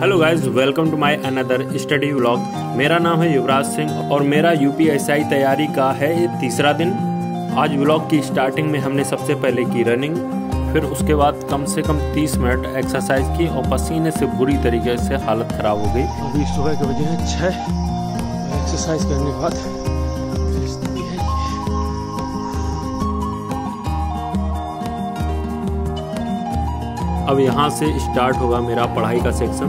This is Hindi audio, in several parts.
Hello guys, welcome to my another study vlog. मेरा नाम है युवराज सिंह और मेरा यूपीएसआई तैयारी का है ये तीसरा दिन। आज व्लॉग की स्टार्टिंग में हमने सबसे पहले की रनिंग, फिर उसके बाद कम से कम 30 मिनट एक्सरसाइज की और पसीने से बुरी तरीके से हालत ख़राब हो गई। अभी सुबह के बजे हैं 6। एक्सरसाइज करने के बाद अब यहाँ से स्टार्ट होगा मेरा पढ़ाई का सेक्शन।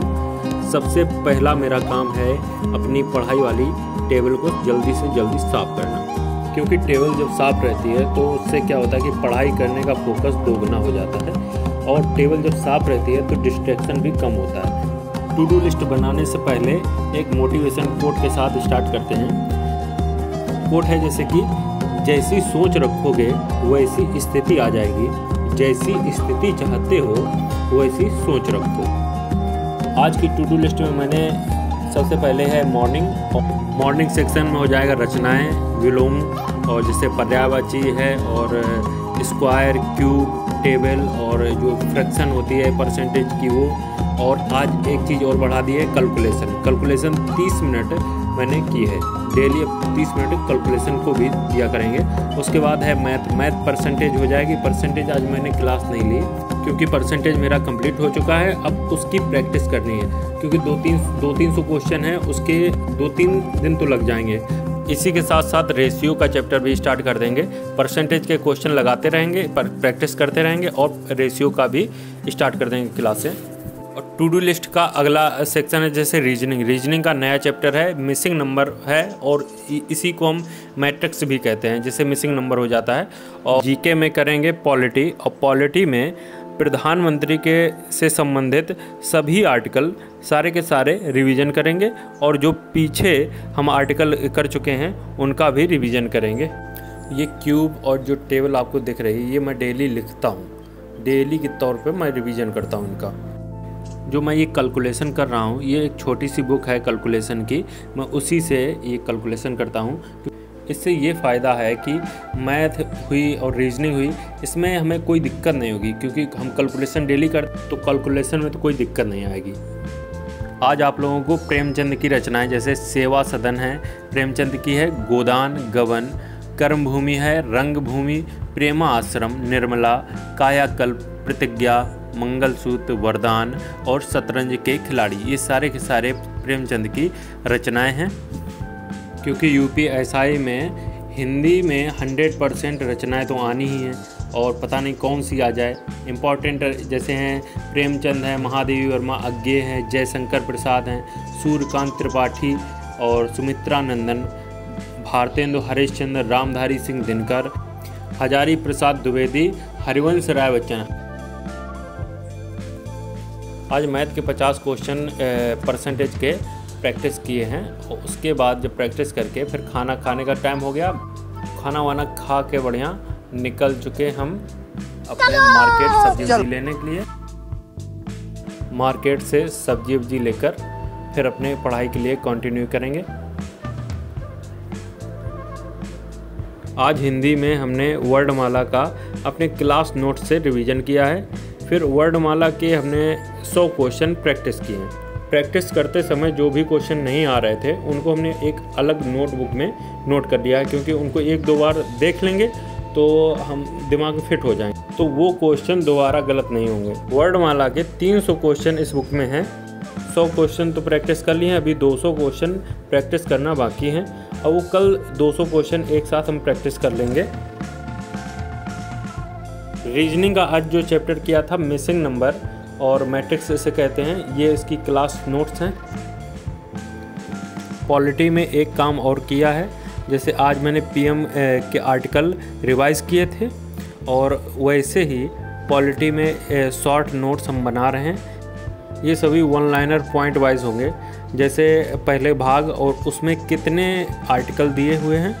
सबसे पहला मेरा काम है अपनी पढ़ाई वाली टेबल को जल्दी से जल्दी साफ़ करना, क्योंकि टेबल जब साफ़ रहती है तो उससे क्या होता है कि पढ़ाई करने का फोकस दोगुना हो जाता है और टेबल जब साफ़ रहती है तो डिस्ट्रैक्शन भी कम होता है। टू डू लिस्ट बनाने से पहले एक मोटिवेशन कोट के साथ स्टार्ट करते हैं। कोट है जैसे कि जैसी सोच रखोगे वैसी स्थिति आ जाएगी, जैसी स्थिति चाहते हो वैसी सोच रखो। आज की टू डू लिस्ट में मैंने सबसे पहले है मॉर्निंग सेक्शन में हो जाएगा रचनाएं, विलोम और जैसे पर्यायवाची है और स्क्वायर, क्यूब, टेबल और जो फ्रैक्शन होती है परसेंटेज की वो। और आज एक चीज़ और बढ़ा दी है कैलकुलेशन 30 मिनट मैंने की है। डेली 30 मिनट कैलकुलेशन को भी दिया करेंगे। उसके बाद है मैथ परसेंटेज हो जाएगी। परसेंटेज आज मैंने क्लास नहीं ली क्योंकि परसेंटेज मेरा कंप्लीट हो चुका है। अब उसकी प्रैक्टिस करनी है क्योंकि 200-300 क्वेश्चन है, उसके 2-3 दिन तो लग जाएंगे। इसी के साथ साथ रेशियो का चैप्टर भी स्टार्ट कर देंगे। परसेंटेज के क्वेश्चन लगाते रहेंगे, प्रैक्टिस करते रहेंगे और रेशियो का भी स्टार्ट कर देंगे क्लासें। और टू डू लिस्ट का अगला सेक्शन है जैसे रीजनिंग का नया चैप्टर है, मिसिंग नंबर है और इसी को हम मैट्रिक्स भी कहते हैं, जैसे मिसिंग नंबर हो जाता है। और जीके में करेंगे पॉलिटी, और पॉलिटी में प्रधानमंत्री के से संबंधित सभी आर्टिकल सारे के सारे रिवीजन करेंगे और जो पीछे हम आर्टिकल कर चुके हैं उनका भी रिवीजन करेंगे। ये क्यूब और जो टेबल आपको दिख रही है ये मैं डेली लिखता हूँ, डेली के तौर पे मैं रिवीजन करता हूँ इनका। जो मैं ये कैलकुलेशन कर रहा हूँ ये एक छोटी सी बुक है कैलकुलेशन की, मैं उसी से ये कैलकुलेशन करता हूँ। इससे ये फ़ायदा है कि मैथ हुई और रीजनिंग हुई, इसमें हमें कोई दिक्कत नहीं होगी क्योंकि हम कैलकुलेशन डेली करते तो कैलकुलेशन में तो कोई दिक्कत नहीं आएगी। आज आप लोगों को प्रेमचंद की रचनाएं जैसे सेवा सदन है, प्रेमचंद की है गोदान गबन, कर्मभूमि है रंगभूमि, प्रेमा आश्रम, निर्मला, कायाकल्प, प्रतिज्ञा, मंगलसूत्र, वरदान और शतरंज के खिलाड़ी, ये सारे के सारे प्रेमचंद की रचनाएं हैं। क्योंकि यूपीएसआई में हिंदी में 100% रचनाएं तो आनी ही हैं और पता नहीं कौन सी आ जाए। इम्पॉर्टेंट जैसे हैं प्रेमचंद है, महादेवी वर्मा अज्ञे हैं, जयशंकर प्रसाद हैं, सूर्यकांत त्रिपाठी और सुमित्रा नंदन, भारतेंदु हरिश्चंद्र, रामधारी सिंह दिनकर, हजारी प्रसाद द्विवेदी, हरिवंश राय बच्चन। आज मैथ के 50 क्वेश्चन परसेंटेज के प्रैक्टिस किए हैं और उसके बाद जब प्रैक्टिस करके फिर खाना खाने का टाइम हो गया। खाना वाना खा के बढ़िया निकल चुके हम अपने मार्केट सब्जी लेने के लिए। मार्केट से सब्जी लेकर फिर अपने पढ़ाई के लिए कंटिन्यू करेंगे। आज हिंदी में हमने वर्णमाला का अपने क्लास नोट से रिवीजन किया है। फिर वर्णमाला के हमने 100 क्वेश्चन प्रैक्टिस किए हैं। प्रैक्टिस करते समय जो भी क्वेश्चन नहीं आ रहे थे उनको हमने एक अलग नोटबुक में नोट कर दिया है क्योंकि उनको 1-2 बार देख लेंगे तो हम दिमाग में फिट हो जाएंगे तो वो क्वेश्चन दोबारा गलत नहीं होंगे। वर्णमाला के 300 क्वेश्चन इस बुक में हैं। 100 क्वेश्चन तो प्रैक्टिस कर लिए हैं, अभी 200 क्वेश्चन प्रैक्टिस करना बाकी हैं और वो कल 200 क्वेश्चन एक साथ हम प्रैक्टिस कर लेंगे। रीजनिंग का आज जो चैप्टर किया था मिसिंग नंबर और मैट्रिक्स इसे कहते हैं, ये इसकी क्लास नोट्स हैं। पॉलिटी में एक काम और किया है, जैसे आज मैंने पीएम के आर्टिकल रिवाइज़ किए थे और वैसे ही पॉलिटी में शॉर्ट नोट्स हम बना रहे हैं। ये सभी 1 लाइनर पॉइंट वाइज होंगे, जैसे पहले भाग और उसमें कितने आर्टिकल दिए हुए हैं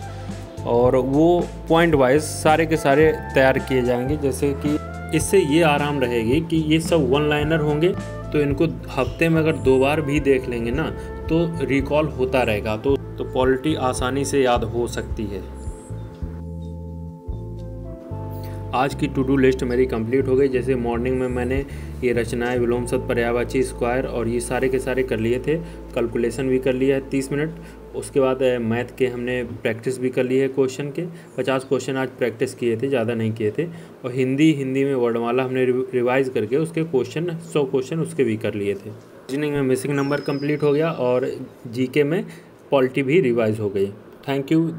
और वो पॉइंट वाइज सारे के सारे तैयार किए जाएंगे। जैसे कि इससे ये आराम रहेगी कि ये सब 1 लाइनर होंगे तो इनको हफ्ते में अगर 2 बार भी देख लेंगे ना तो रिकॉल होता रहेगा, तो पॉलिटी आसानी से याद हो सकती है। आज की टू डू लिस्ट मेरी कंप्लीट हो गई। जैसे मॉर्निंग में मैंने ये रचनाएं, विलोम शब्द, पर्यायवाची, स्क्वायर और ये सारे के सारे कर लिए थे। कैलकुलेशन भी कर लिया है 30 मिनट। उसके बाद मैथ के हमने प्रैक्टिस भी कर ली है। क्वेश्चन के 50 क्वेश्चन आज प्रैक्टिस किए थे, ज़्यादा नहीं किए थे। और हिंदी में वर्णमाला हमने रिवाइज़ करके उसके क्वेश्चन 100 क्वेश्चन उसके भी कर लिए थे। रीजनिंग में मिसिंग नंबर कंप्लीट हो गया और जीके में पॉलिटी भी रिवाइज़ हो गई। Thank you.